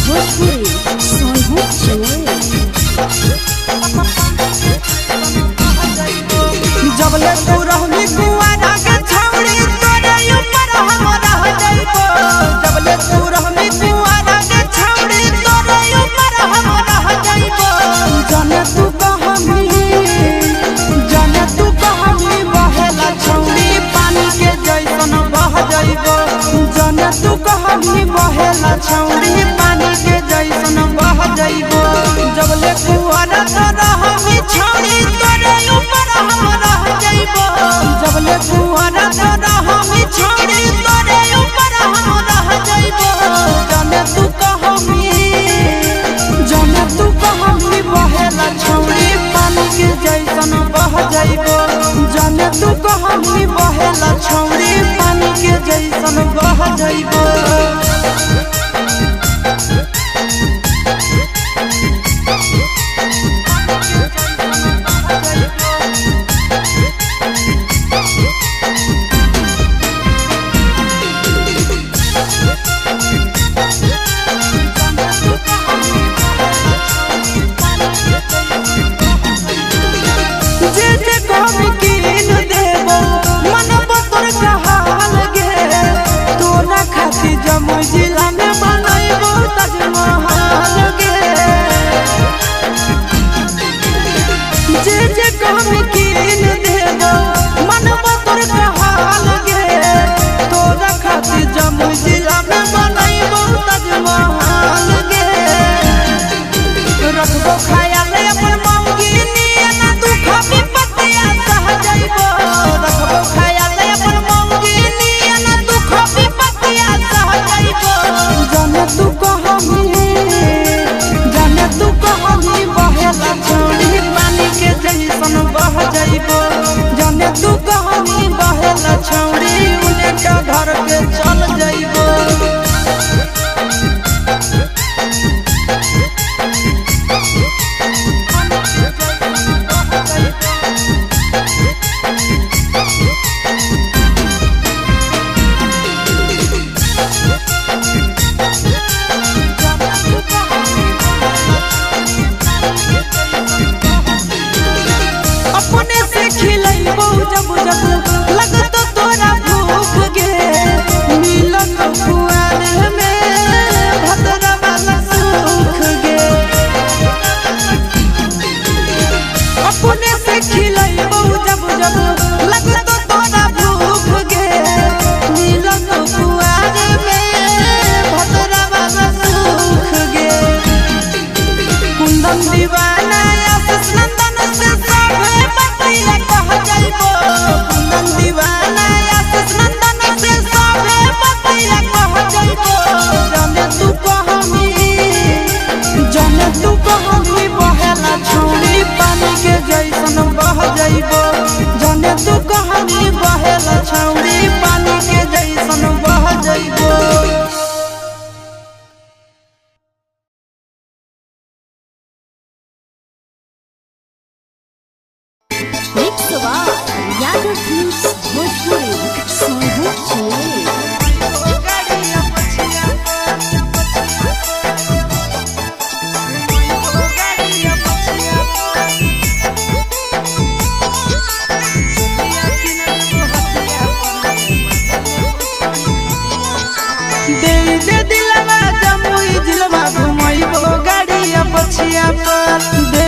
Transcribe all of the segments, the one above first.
भोजपुरी सोनू चोर। जबले तू रहनी कुआरा के छौड़ी तोरे ऊपर हम रह जाइबो। जबले तू रहनी कुआरा के छौड़ी तोरे ऊपर हम रह जाइबो। जाने तू कहमी बहेला छौड़ी पानी के जैसन बह जाइबो। जाने तू कहमी बहेला छौड़ी पानी के जैसन बह जाइबो। जबले कुआरा तो रहमी छौड़ी तोरे ऊपर हम रह जाइबो। जबले कुआरा तो रहमी छौड़ी तोरे ऊपर हम रह जाइबो। जाने तू कहमी बहेला छौड़ी पानी के जैसन बह जाइबो। जाने तू कहमी बहेला छौड़ी पानी के जैसन बह जाइबो। जमुई जिला में बनैबो ताजमहल गे। जे कहमी कीन देबो मनबो तोर कहल गे। तोरा खातिर जमुई जिला में बनैबो ताजमहल गे। रखबो ख्याल अपन मौगी नियना दुख विपत्तिया सह जाइबो। रखबो ख्याल अपन मौगी नियना दुख विपत्तिया सह जाइबो। जाने तू कहमी बहेला छौड़ी पानी के जैसन बह जाइबो। जाने तू कहमी बहेला छौड़ी उलेटा घर के चल जाइबो। अपने से खिलैबो जब जब लगतो तोरा भूख गे। मिलन कुआर में भद्रा वाला सुख गे। अपने से खिलैबो जब जब लगतो तोरा भूख गे। मिलन कुआर में भद्रा वाला सुख गे। कुंदन दीवाना आशीष नंदन से सबे बतिया कह जाइबो। कुंदन दीवाना आशीष नंदन से सबे बतिया कह जाइबो। जाने तू कहमी बहेला छौड़ी पानी के जैसन बह जाइबो। जाने तू कहमी बहेला छौड़ी पानी के जैसन बह जाइबो। मिक्स बार यादव फिल्म्स भोजपुरी सोनू चोर। दे दिलवा जमुई जिलवा घुमैबो गाड़िया पछिया पर। दे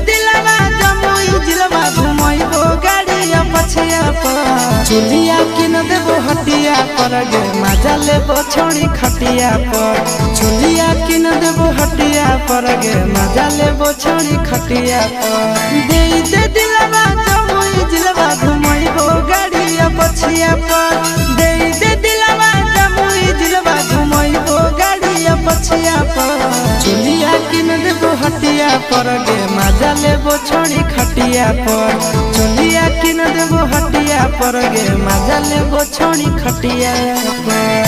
दिलवा जमुई जिलवा घुमैबो गाड़िया पछिया पर। चुलिया किन देबो हटिया पर गे मजा लेबो छौड़ी खटिया पर। चुलिया किन देबो हटिया पर गे मजा लेबो छौड़ी खटिया पर। दे दिलवा जमुई जिलवा घुमैबो गाड़िया पछिया पर। दे दिलवा जमुई जिलवा घुमैबो गाड़िया पछिया पर। चुलिया किन देबो हटिया पर गे मजा लेबो छौड़ी खटिया पर। चुलिया किन देबो हटिया पर गे मजा लेबो छौड़ी खटिया पर।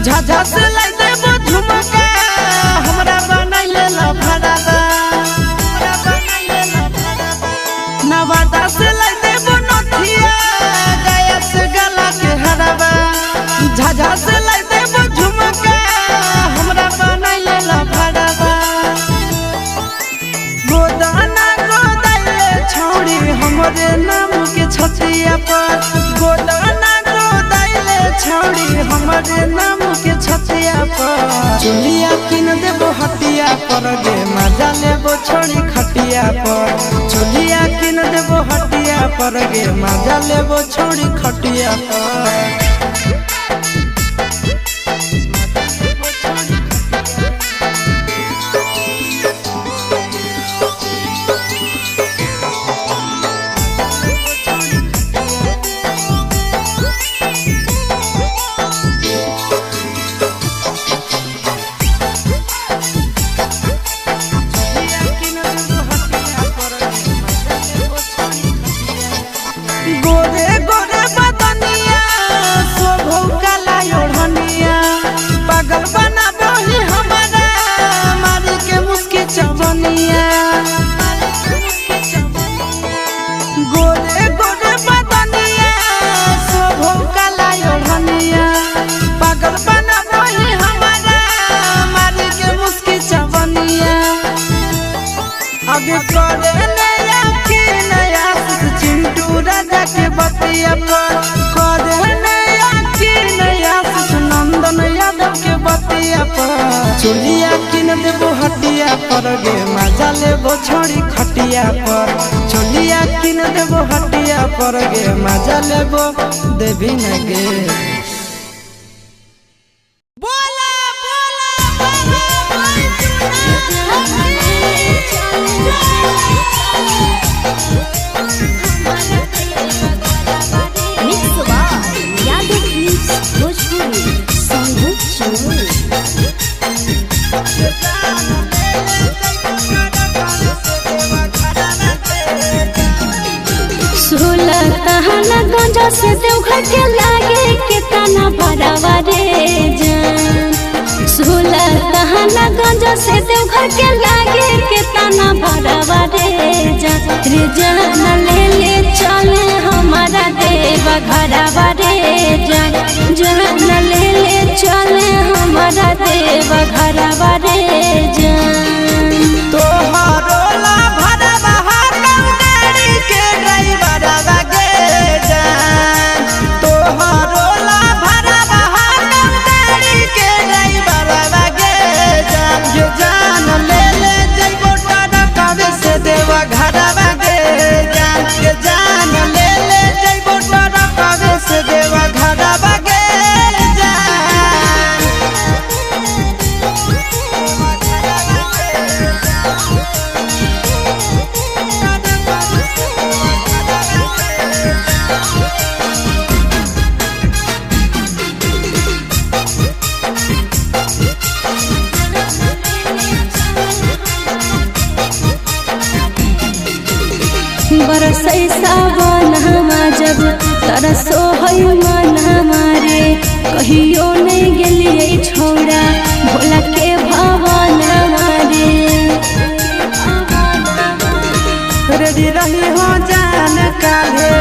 झाझा से लाई देबो झुमका हमरा बनैले लफड़ाबा नवादा से लाई देबो नथिया गया से गला के हराबा झाझा से लाई देबो झुमका हमरा बनैले लफड़ाबा गोदाना गोदाइले छौड़ी हमरे नाम के छतिया पर गोदाना गोदाइले छौड़ी हमरे नाम के छतिया पर चुलिया किन देबो हटिया पर गे मजा लेबो छोड़ी खटिया पर चुलिया किन देबो हटिया पर गे मजा लेबो छोड़ी खटिया पर गोरे गोरे बदनिया शोभौ काला ओढ़निया पागल बनाबही हमारा मारी के मुस्की चवनिया गोरे गोरे बदनिया शोभौ काला ओढ़निया पागल बनाबही हमारा मारी के मुस्की चवनिया आगे करे नया के नया चिंटू राजा के बतिया पर करे नया के नया नंदन यादव के बतिया पर चुलिया किन देबो हटिया पर गे मजा लेबो छोड़ी खटिया पर चुलिया किन देबो हटिया पर गे मजा लेबो देवी न गे mix by Yadav films Bhojpuri Sonu चोर। सोलह तहना गंजा से देवघर के लागे के तना भरावा रे जान 16 तहना गंजा से देवघर के लागे के तना भरावा रे जान ले ले चले हमारा देवा घरावा रे जान ले ले चले हमारा देवा घरावा रे जान तोहरो ला भरवा हाकम गाड़ी के ड्राइवर गे जान तोहरो ला भरवा हाकम गाड़ी के ड्राइवर गे जान ये जान ले ले जइबो टरकावे से देवा घरवा गे जान ये जान ले ले जइबो टरकावे से देवा घरवा गे बरसै सावन हमा जब तरसो है मन हमारे कहियो नहीं गेलिए छौड़ा भोला के भवन हमारे रेडी रही हो जान काले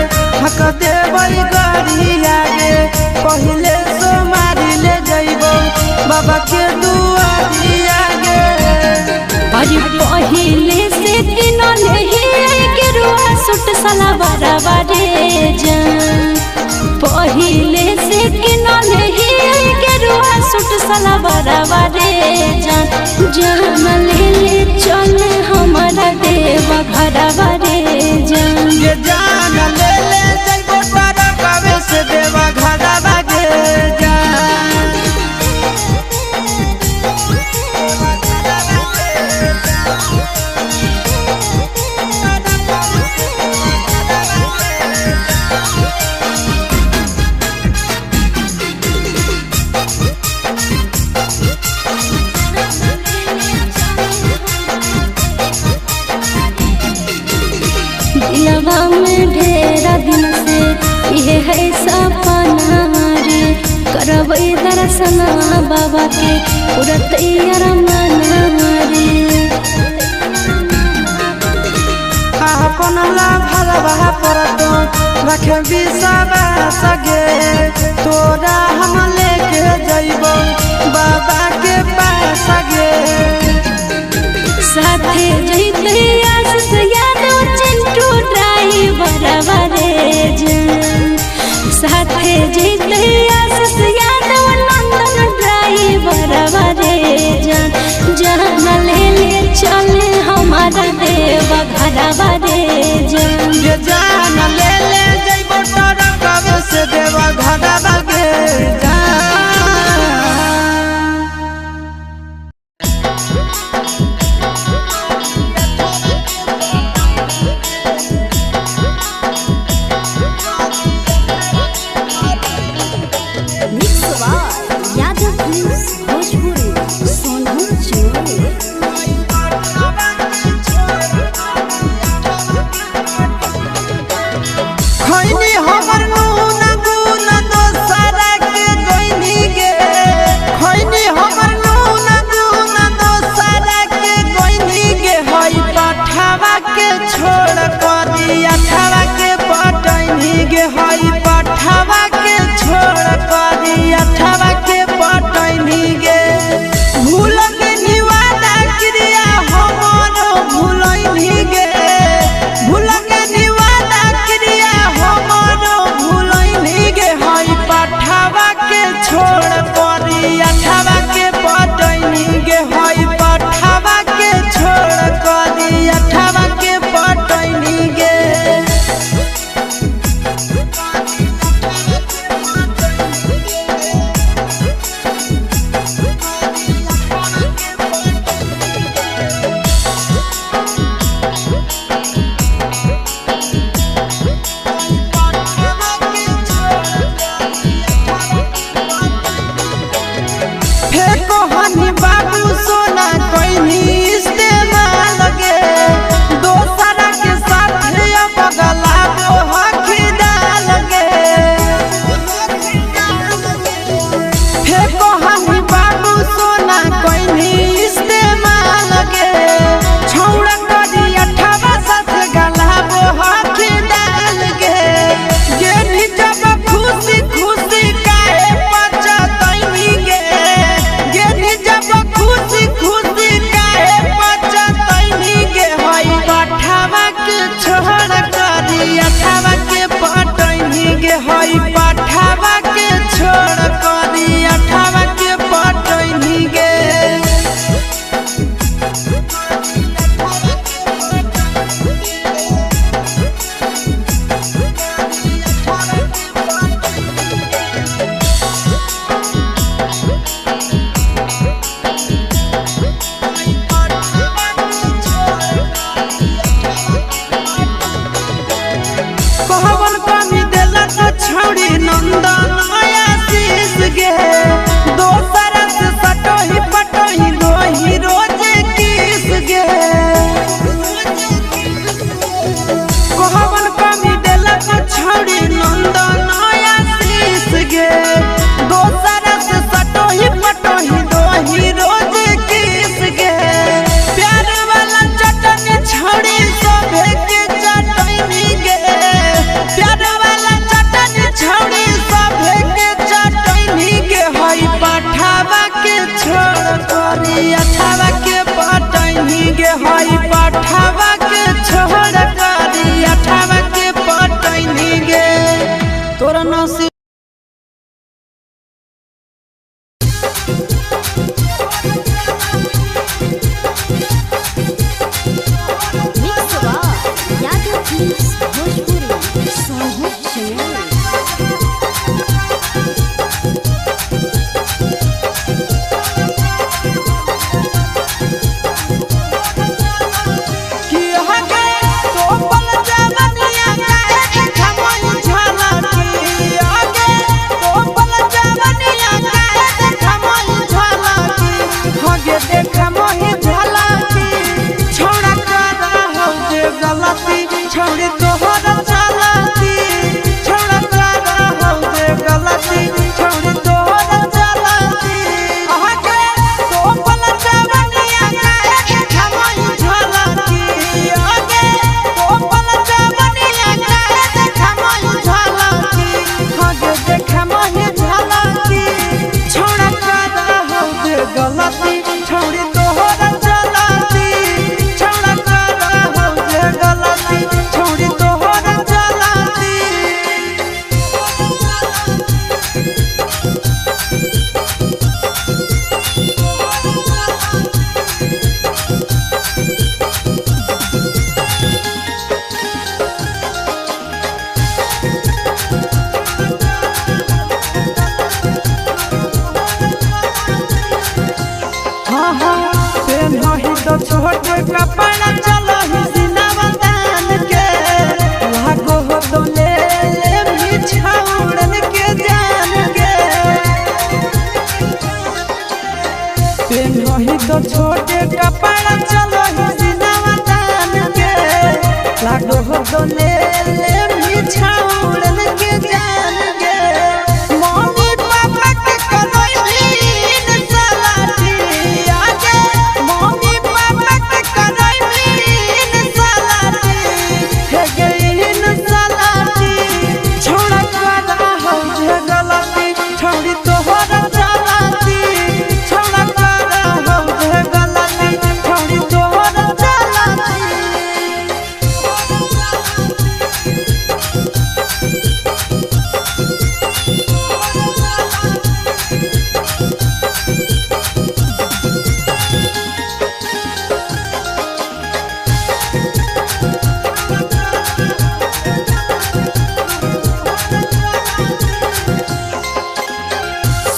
हक देवई गड़ी आगे पहले सो मारी ले जइबो बाबा के दुआरी आगे अरे पहिले से किनले ही के रुआ सुट सला बराबा रे जान पहिले से किनले ही के रुआ सुट सला बराबा रे जान ले ले चले हमारा देवा घरवा रे जान ये जान ले ले जइबो टरकावे से देवा घरवा गे जान दिलवा में ढेरा दिन से ये है सपना रे करबै दर्शनवा बाबा के पूरा तैयार मनवा रे अपन ला भलवा पर तो रखे विश्वास गे तोरा हम लेके जइबो बाबा के पास गे साथे जइते आशीष यादव चिंटू ड्राइवर रे जान साथे जइते आशीष यादव नंदन ड्राइवर रे जान जान ले चले हमारा देव घरवा रे जान ये जान ले जइबो तोरा कब से देव घरवा गे गलती छोड़ी तोहरा चलती छौड़ा करा हो जे गलती छोड़ी तोहरा चलती तो छोटे कपड़ा चलो ही सिनेमा तान के लागो हो तो ले बिछाउड़न के जान के पेन ही तो छोटे कपड़ा चलो ही सिनेमा तान के लागो हो तो ले बिछाउड़न के जान के मम्मी पापा के करोइन सलाटी आगे मम्मी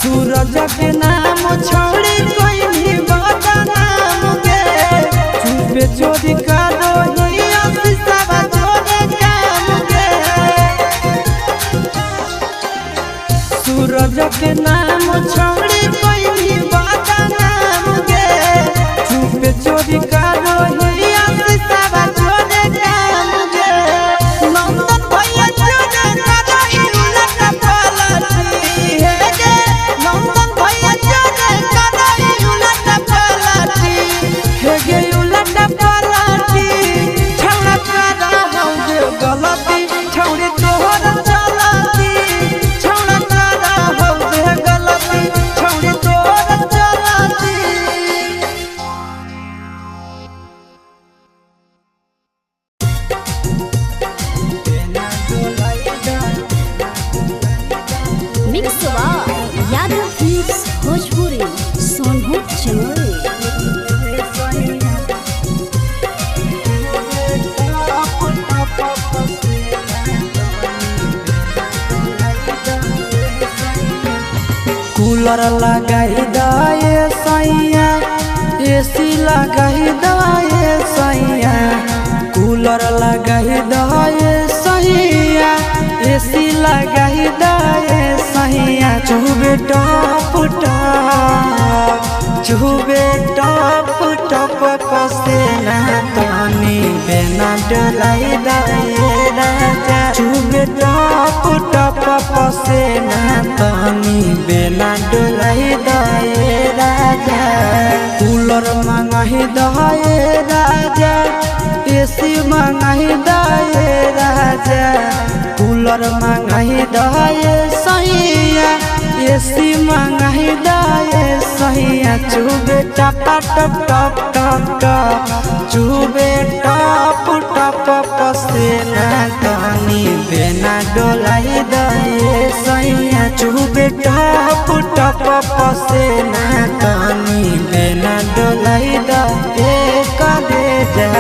सूरज के नाम छोड़ी कोई भी बदनाम के चुपे चोरी करो ही अफिसवा जोरे काम के सूरज के नाम छोड़ी कोई भी बदनाम के चुपे चोरी करो ही अफिसवा जोरे काम के नंदन भैया जोरे करो ही उलट पलटी है गे नंदन भैया जोरे करो ही उलट पलटी है गे उलट पलटी छौड़ा करा हो जे गलती छौड़ी तोहरा चलती छौड़ा करा हो जे गलती छौड़ी तोहरा चलती mix Yadav films Bhojpuri Sonu Chamoli cooler लगाई दाए सैया एसी लगाई दाए सैया कूलर लगाई दाए सैया एसी लगाई दाए सैया चुबे टप टप पसेना तनी बेना डलाई दाए राजा चुबे टप पसेना तनी बेना डलाई दाए राजा कूलर मंगाही दाए राजा एसी मंगाही दाए राजा कूलर मंगाही दाए सैया एसी मंगाही दाए सैया चुबे टप चुबे टप पसेना तनी बेना डोलाई दाए सैया चुबे टप पसेना तनी बेना डोलाई दाए करे जा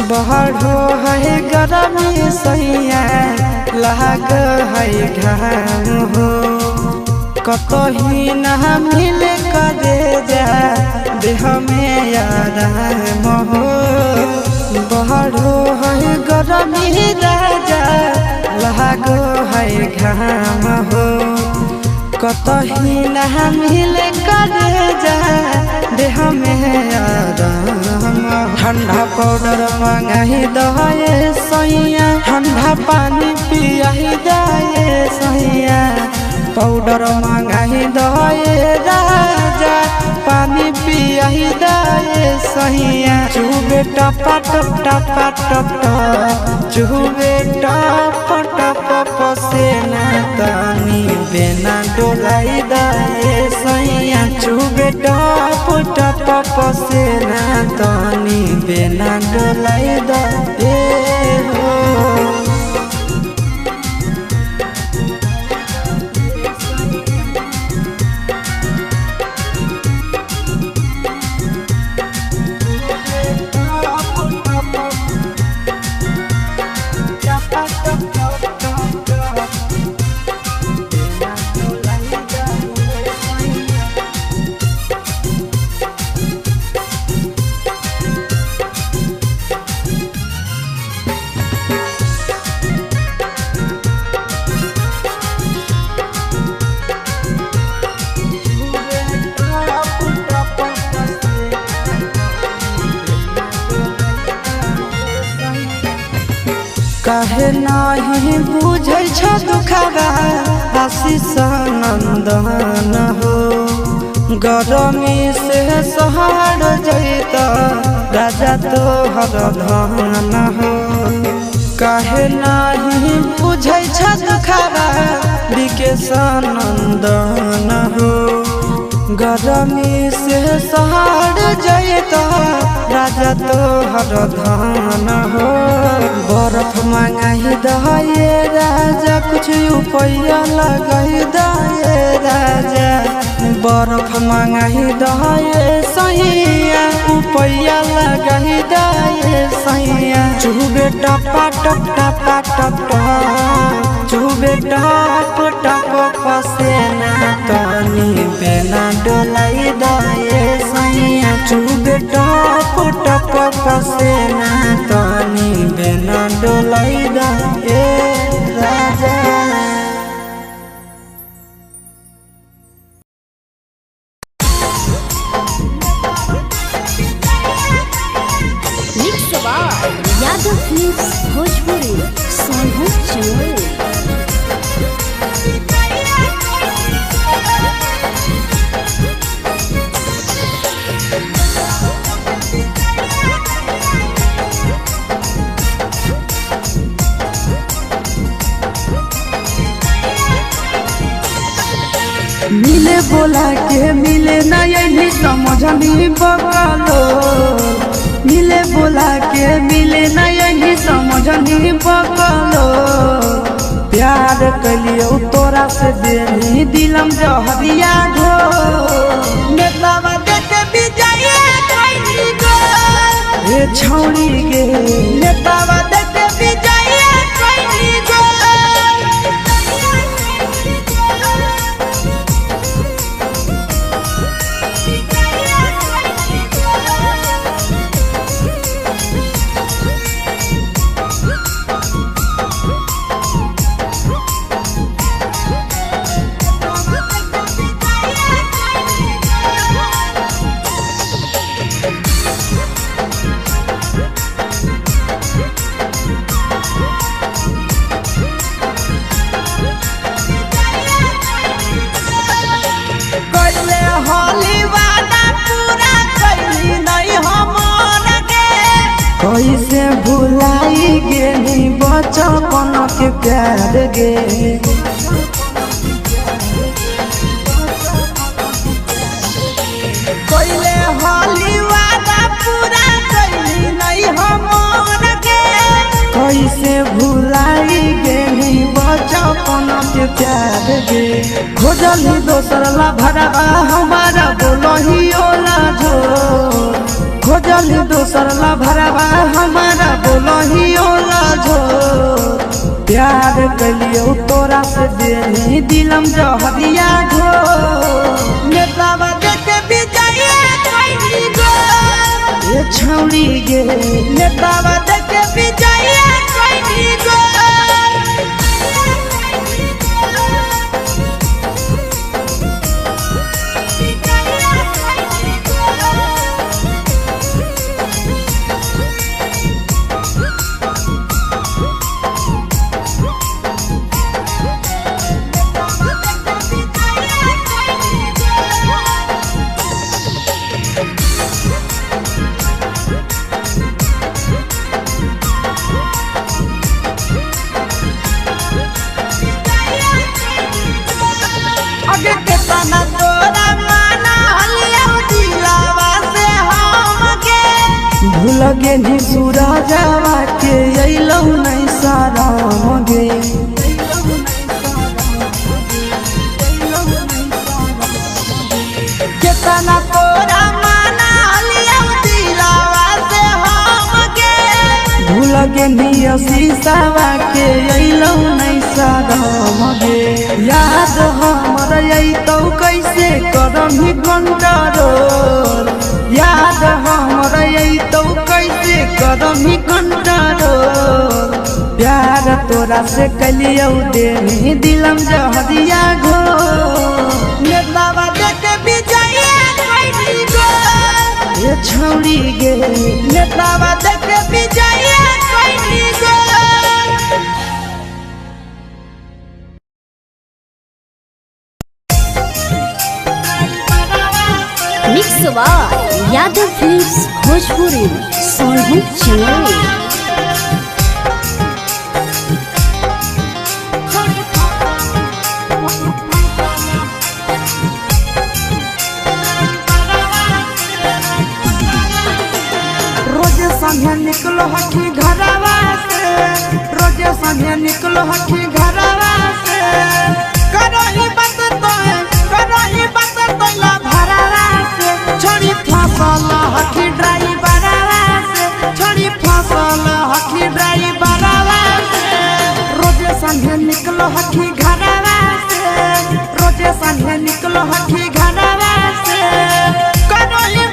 बढ़ो है गरमी सैया लाग है घाम हो कतही न मिले करे जा आराम हो बहरो है गरमी राजा लागो है घाम हो कतही ना मिले करे जा देह में आराम ठंडा पाउडर मंगाही दे सैया ठंडा पानी पियाही दे सैया पाउडर मंगाही दे राजा पानी पियाही दे सैया चुबे टपा टप टपा टप चुबे टप टप पसेना तानी बेना डोलाई दे सैया चुबे टप टप पसेना तानी बेना डोलाई दे हो काहे नहीं बुझै छ दुखवा आशीष नंदन हो गरमी से सहर जैत राजा तोहर धन हो काहे नहीं बुझै छ दुखवा विकेश नंदन हो गरमी से सहर जैत राजा तोहर धन हो बर्फ मंगाही दे राजा कुछ उपाय लगाई दे राजा बर्फ मंगाही दे सैया उपाय लगाई दे सैया चुबे टपा टप टपा टप चुबे टप टप पसेना तनी बेना डोलाई दे सैया चुबे टप टप पसेना तनी बेना डोलाई दे राजा यादव फिल्म्स भोजपुरी सोनू चमोली मिले बोला के मिले नहीं समझ नहीं बकलो मिले बोला के मिले नहीं समझ नहीं बकलो प्यार कलियो तोरा से देनी दिलम जहरिया घो नेतावा देते विजय कइली गो ए छौड़ी गे नेतावा देते विजय कइली गो कैसे भुलाई गेली बचपन के प्यार गे कैले होली वादा पूरा कैली नहीं हमर के कैसे भुलाई गेली बचपन के प्यार गे खोजली दोसर ला भरवा हमारा बोलही ओला झो खोजली दोसर ला भरवा हमारा बोलही ओला झो प्यार कलियो तोरा से देनी दिलम जहरिया झो नेतावा देते विजय कइली गो छौड़ी गे नेतावा देखे विजया कोई गो लगे नी सूरजवा के अइलौ नहीं साराम गे केतना तोरा माना लिया दिलावा से हम गे भूल गे नी शीशावा के अइलौ नहीं साराम गे याद हमर अइतौ कैसे करम कंट्रोल याद हमर अइतौ कैसे करम कंट्रोल प्यार तोरा से कलियौ देनी दिलम जहरिया घो नेतावा देखे विजया कोई गो ये छौड़ी गे नेतावा देखे विजया कोई गो mix by Yadav films Bhojpuri Sonu channel. रोजे संगे निकलो हठी घरवा से रोजे संगे निकलो हठी घरवा से करही बात तोला भरवा से छोड़ी फसल हठी ड्राइवरवा से छोड़ी फसल हठी ड्राइवरवा से रोजे संगे निकलो हठी घरवा से रोजे संगे निकलो हठी घरवा से करही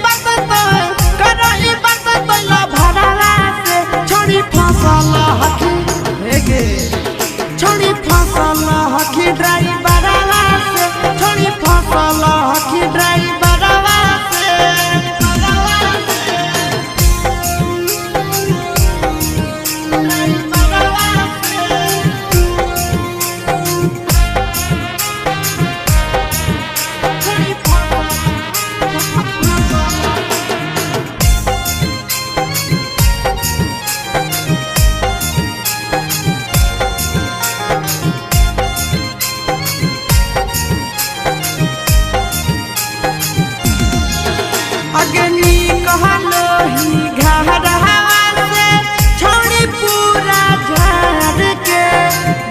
बात तोला भरवा से छोड़ी फसल हठी हेगे छोड़ी फसल हठी ड्राइवरवा से छोड़ी फसल हठी ड्राइवरवा से अग्नि कहलो ही घरवा से छोड़ी पूरा झाड़ के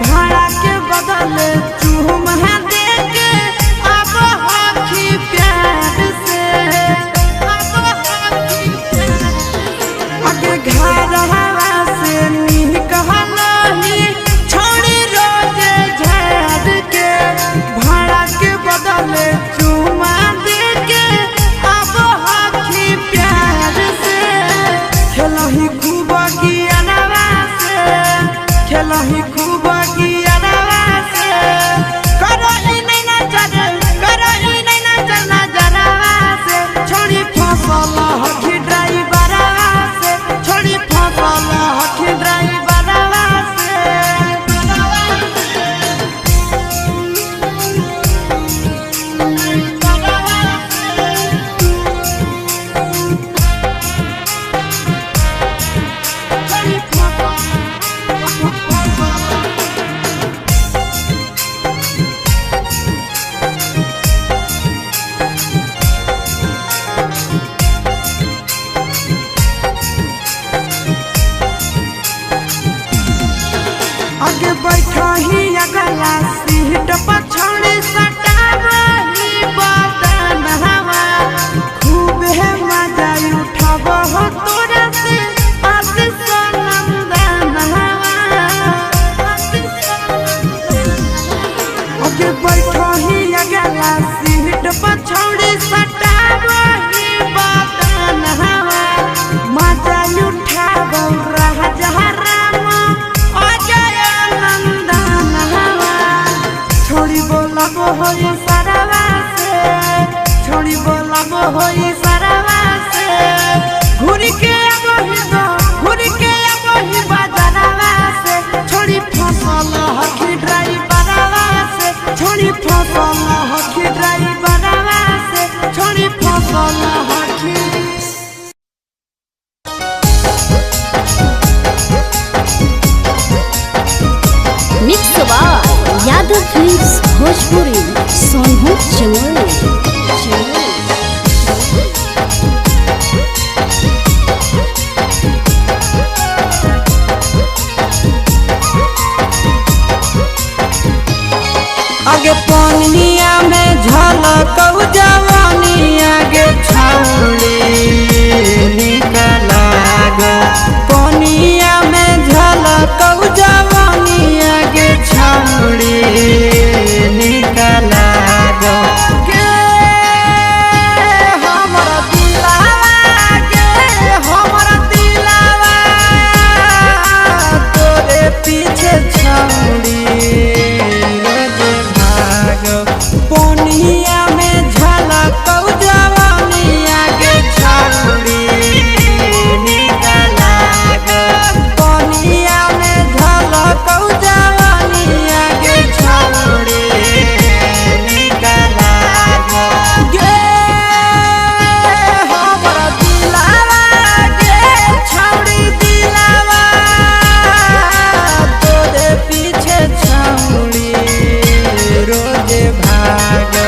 भाड़ा के बदल चूम दे के अब हखी प्यार से अगे घरवा से नी कहलो ही छोड़ी रोजे झाड़ के भाड़ा के बदल चूम दे के खेलही खूब गियानवा से खेलही खूब गियानवा से करही नहीं ना चलना जनवा से छोड़ी फसल हठी ड्राइवरवा से छोड़ी फसल हठी ड्राइवरवा से आगे बैठा ही अगला सीट पछड़ी सटावही बदन हवा खूब है मजा उठाव हो तोरा से आशीष नंदन हवा आगे बैठा ही अगला सीट पछड़ी सटावही बदन हवा मजा mix by Yadav films Bhojpuri Sonu Chamoli. आगे पनिया में झलकौ जवानी आगे छौड़ी निकला गो पनिया में झलकौ जवानी आगे छौड़ी निकला गो गे हमरा दिलावा गे हमरा दिलावा तोरे पीछे छौड़ी पनिया में झलकौ जवानी आगे छौड़ी निकला गो पनिया में झलकौ जवानी आगे छौड़ी निकला गो गे हमरा दिलावा गे छौड़ी दिलावा तोरे पीछे छौड़ी रोजे भाग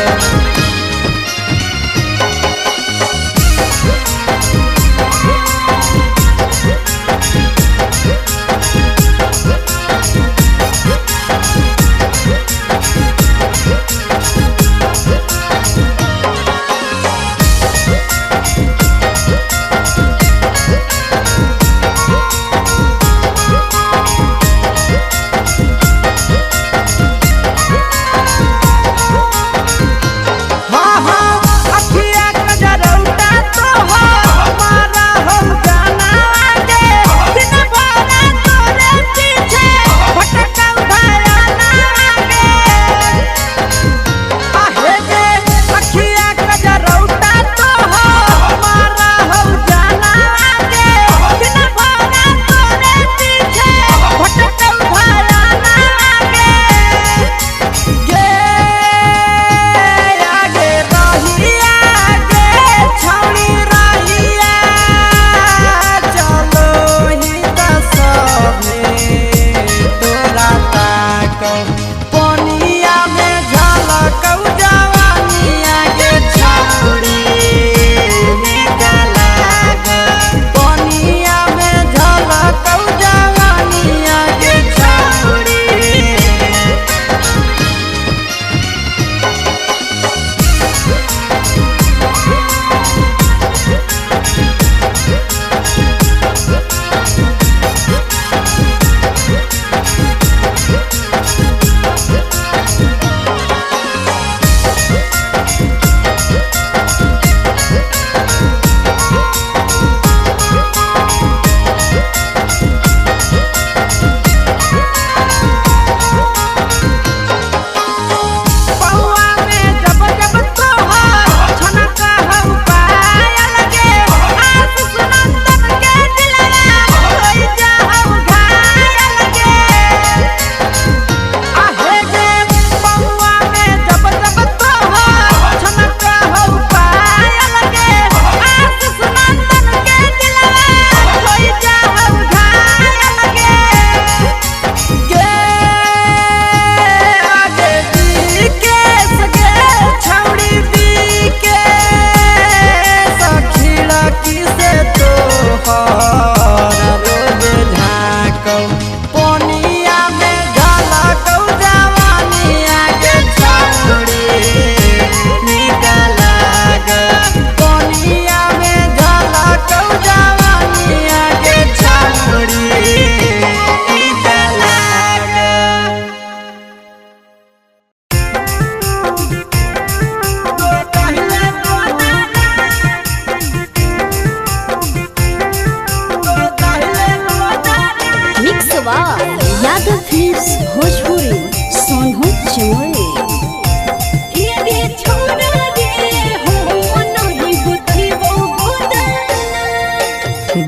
यादव फिल्म्स भोजपुरी सोनू चमोली।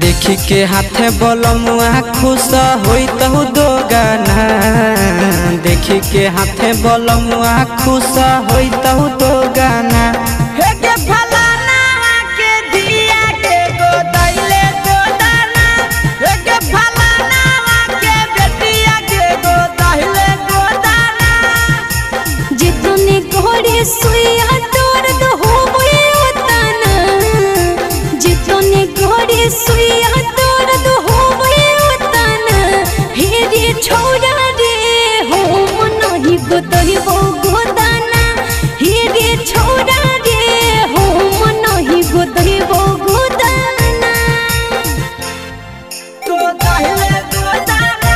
देखी के हाथे बलमुआ खुश होई तहु दो गाना, देखी के हाथे बलमुआ खुश होई तहु दो गाना। हे के फलाना सुइया दर्द होवे उतना हे रे छोड़ा रे हो नहीं गोदही वो गोदाना हे रे छोड़ा रे हो नहीं गोदही वो गोदाना गोदहिले गोदाना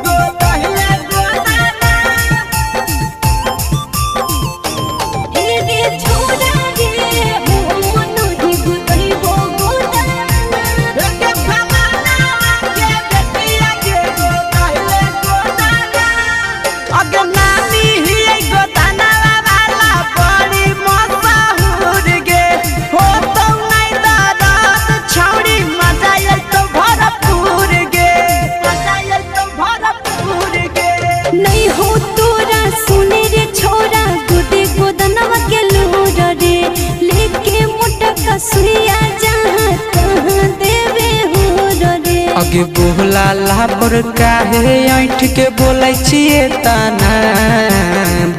गोदहिले गोदाना हे रे छोड़ा रे हो नहीं गोदही वो गोदाना के फलाना के बेटिया के गोदहिले गोदाना अगे नानी ही गोदाना वाला बड़ी मशहूर गे हो तो नहीं दादात छौड़ी मजा आइल तो भरपूर गे मजा आइल तो भरपूर गे नहीं हो तोरा सुने रे छोरा गोदे गोदनवा के लोर रे लेके मोटा कसुइया जहाँ तहाँ देवे हो रे अगे बोला ला पर काहे ऐठ के बोलै छिए तना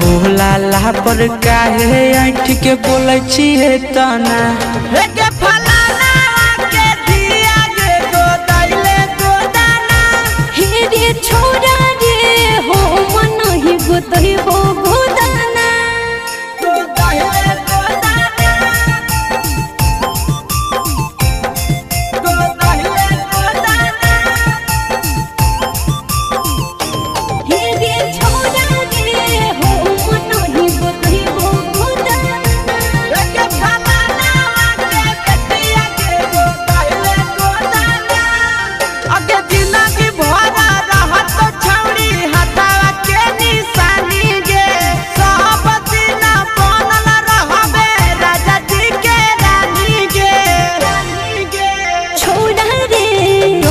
बोला ला पर काहे ऐठ के बोलै छिए तना हे के फलाना के दिया गे गोदैले गोदाना हे रे छोरा रे हो नहीं गोदही हो गोदाना गोदैले गोदाना गोदैले गोदाना हे रे छोरा रे हो नहीं गोदही हो गोदाना के फलाना के बेटिया के गोदैले गोदाना अगे जिंदगी भरा रहत छौड़ी हटावा के निशानी गे सब दिन बनल रहबे राजा जी के रानी गे छोड़ा रे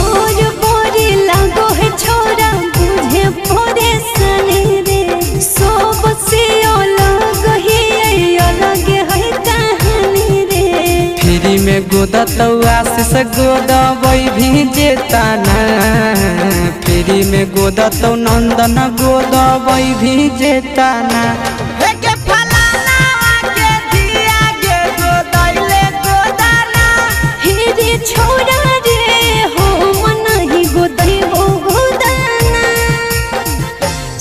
और बोरी लागो है छोरा बुझे भोरे सने रे सब से अलग है कहानी रे फ्री में गोदा तो आशीष गोदबै भी जेताना फ्री में गोदा तो नंदन गोदबै भी जेताना हे के फलाना के दिया गे गोदैले गोदाना हे रे छोड़ा रे हो नहीं गोदही हो गोदाना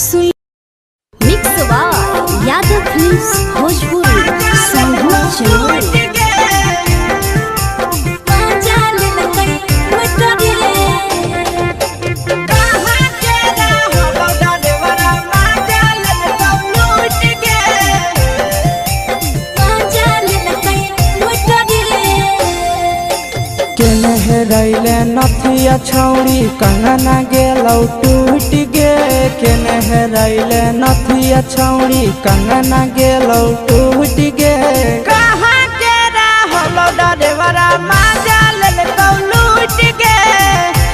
सुन mix by Yadav films Bhojpuri संगीत चैनल रैले नथिया छौड़ी कंगना गेलौ टूट गे केने रैले नथिया छौड़ी कंगना गेलौ टूट गे कहाँ के रहलो डरेवरा माजा लेलकौ लूट गे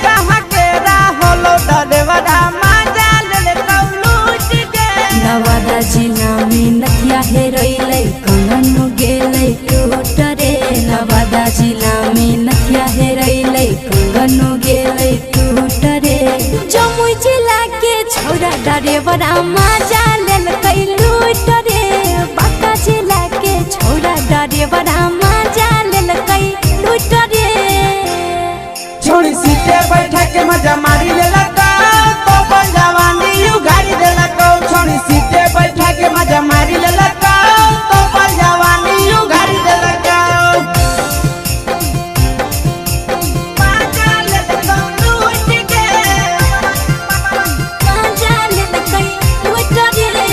कहाँ के रहलो डरेवरा माजा लेलकौ लूट गे नवादा जिला में नथिया हेरैलै कंगन गेलै टूट रे नवादा जिला में नथिया हेरैलै कंगन गेलै टूट रे जमुई जिला के छौरा डरेवरा माजा लेलकै लूट रे बांका जिला के छौरा डरेवरा माजा लेलकै लूट रे छोड़ी सीटे बैठा के मजा मारी लेलकौ तो जवानी उघारी देलकौ छोड़ी सीटे बैठा के मजा मारी लेलकौ तो जवानी उघारी देलकौ माजा लेलकौ लूट के माजा लेलकै लूट रे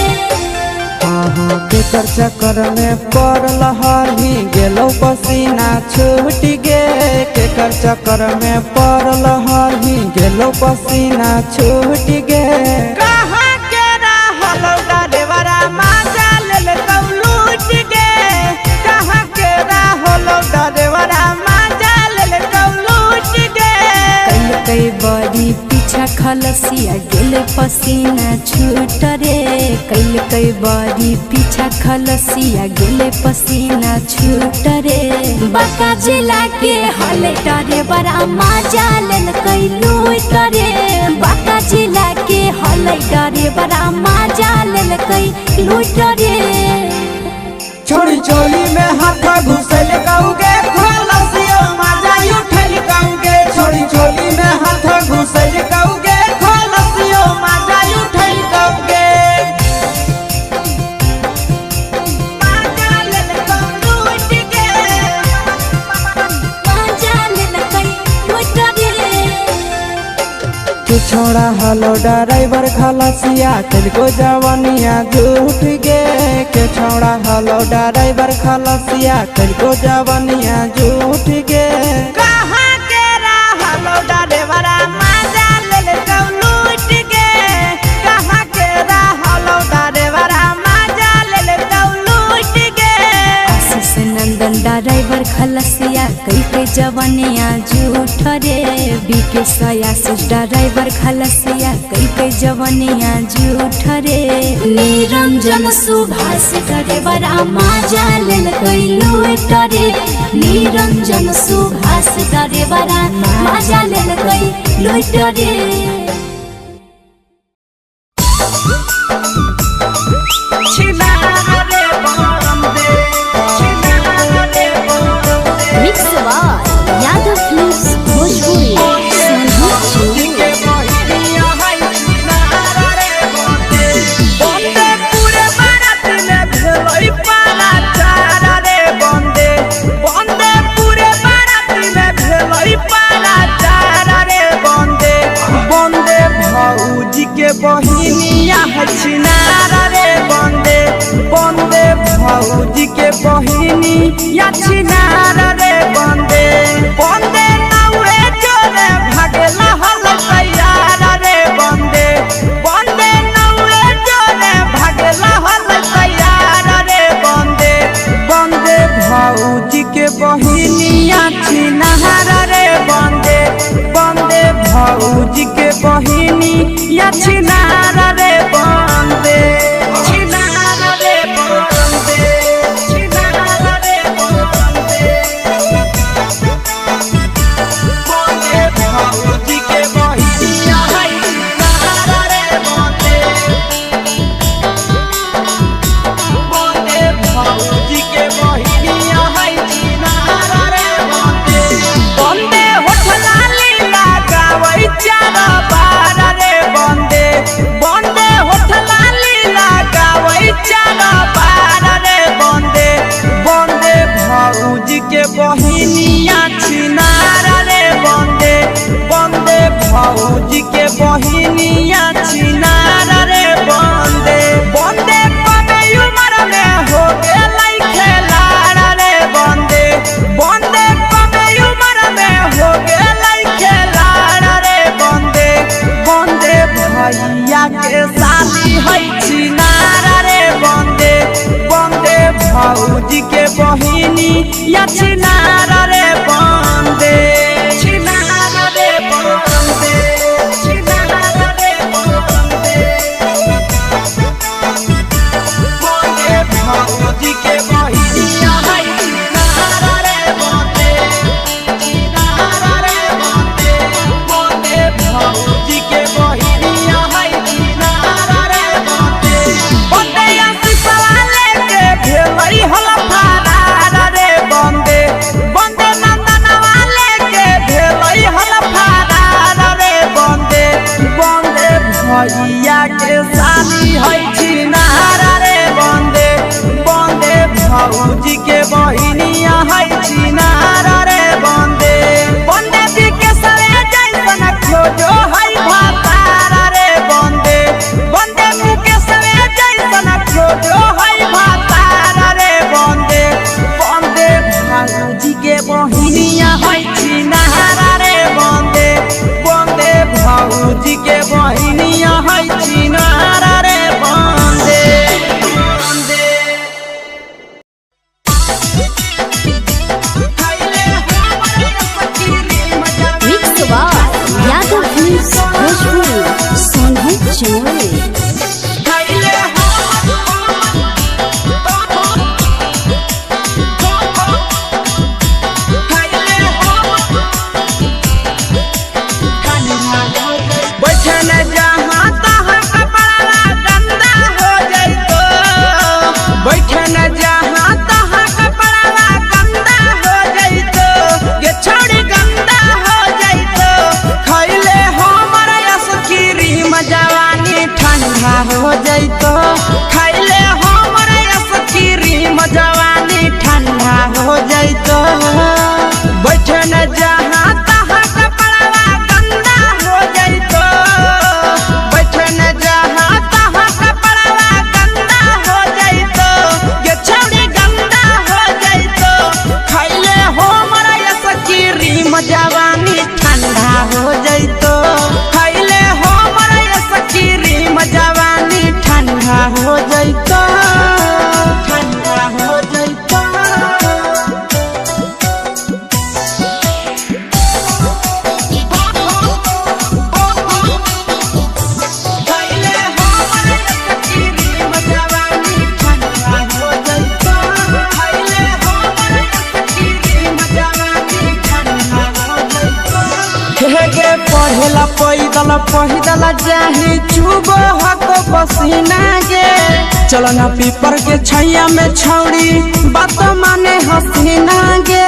केकर चक्कर में पड़ल हरही गेलौ पसीना छूट गे केकर चक्कर में पड़ल हरही गेलौ पसीना छूट गे कहाँ के रहलौ डरेवरा माजा लेलकौ लूट गे कहाँ के रहलौ डरेवरा माजा लेलकौ लूट गे कई बड़ी पीछा खलसिया गेल पसीना छूट रे कई बड़ी पीछा खलसिया गेल पसीना छूट रे बांका जिला के हले डरे बड़ा मजा लेल कई लूट रे बांका जिला के हले डरे बड़ा मजा लेल कई लूट रे छोड़ी चोली में हाथ घुसल छोड़ा हलो ड्राइवर खलसिया तुझको जवानिया झूठ गे के छोड़ा हलो ड्राइवर खलसिया तुझको जवानिया झूठ गे कहाँ के हलो ड्राइवर मजा ले ले तो लूट गे कहाँ के हलो ड्राइवर मजा ले ले तो लूट गे आशीष नंदन ड्राइवर खलसिया कई जवानिया झूठ रे बीके आशीष ड्राइवर खलसिया कई जवानिया झूठ रे निरंजन सुभाष ड्राइवर मजा ले कई लूट रे निरंजन सुभाष ड्राइवर मजा ले कई लूट रे यादव फिल्म्स भोजपुरी के बहिनिया छिनारा रे बंदे बंदे भौजी के बहिनिया छिनारा रे बंदे बंदे नौए जोरे भागला हल तैयार रे बंदे बंदे नौए जोरे भागला हल तैयार रे बंदे बंदे भौजी के बहिनिया छिनारा रे बंदे बंदे भौजी के बहिनिया छिनारा रे बंदे छिनारा रे बंदे छिनारा रे बंदे बंदे भौजी के बहिनिया छिनारा रे बंदे बंदे भौजी के बहिनिया छिनारा रे बंदे बंदे होठला लीला गावै चारा बारा रे बंदे बंदे होठला लीला गावै चारा बारा रे बंदे बंदे भौजी के बहिनिया छिनारा रे बंदे बंदे भौजी के बहिनिया छिनारा रे बंदे बंदे कमे उम्र में हो गेलै खेलाड़ा रे बंदे बंदे कमे उम्र में हो गेलै खेलाड़ा रे बंदे बंदे भैया के शादी है छिनारा रे बंदे बंदे भौजी के बहिनिया छिनारा रे बंदे छिनारा रे बंदे छिनारा रे बंदे बंदे भौजी के बहिनिया छिनारा रे बंदे छिनारा रे बंदे बंदे भौजी के बहिनिया छिनारा रे बंदे बंदे आशीषवा लेके भेलै हल फरार रे बंदे बंदे नंदनवा लेके भेलै हल फरार रे बंदे बंदे भैया के शादी है छिनारा रे बंदे बंदे भौजी के बहिनिया छिनारा रे बंदे बंदे बीके सरे जैसन खोजो है भातारा रे बंदे बंदे मुके सरे जैसन खोजो है भातारा रे बंदे बंदे भौजी के बहिनिया छिनारा रे बंदे बंदे भौजी के बहिनिया छिनारा रे बंदे बंदे पहिदल जाही चुबो हको पसीना गे चलो ना पीपर के छैया में छौड़ी बात माने हसीना गे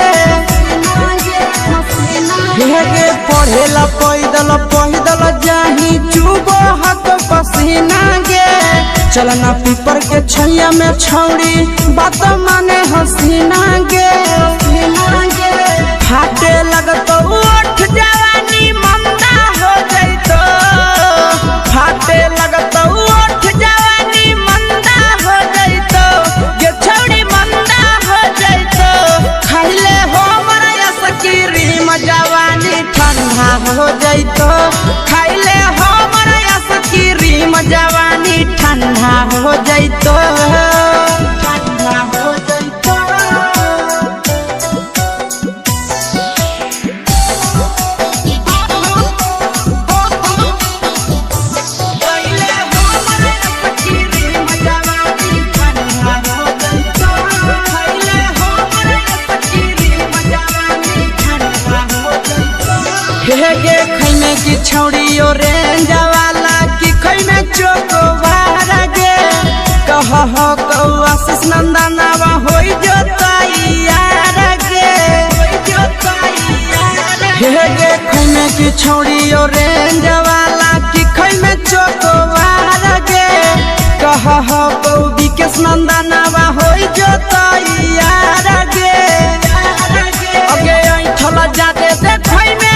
गे पढ़ेला पहिदल जाही चुबो हको पसीना गे चलो ना पीपर के छैया में छौड़ी बात माने हसीना गे फाटे लगतो उठ जवानी मंदा हो जैतो फाटे लगतो उठ जवानी मंदा हो जैतो गे छौड़ी मंदा हो जैतो खाइले हो मरा सकीरी जवानी ठंडा हो जैतो खाइले हो मरा सकीरी जवानी ठंडा हो जैतो ठंडा हो जैतो गे खैमे की छौड़ी ऑरेंज वाला की खैमे चोको बारा गे कह हो आशीष नंदनवा होई जो तैयार गे गे खैमे की छौड़ी ऑरेंज वाला की खैमे चोको बारा गे कह हो विकेश नंदनवा होई जो तैयार गे अगे ऐठला जादे देखै में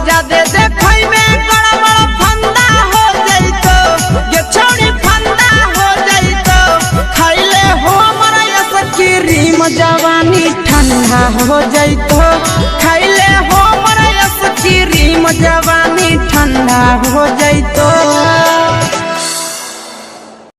जादे देखै में बड़ा फंदा हो जैतो गे छौड़ी फंदा हो जैतो खाइले हो मरा सकीरी जवानी ठंडा हो जैतो खाइले हो मरा सकीरी जवानी ठंडा हो जैतो।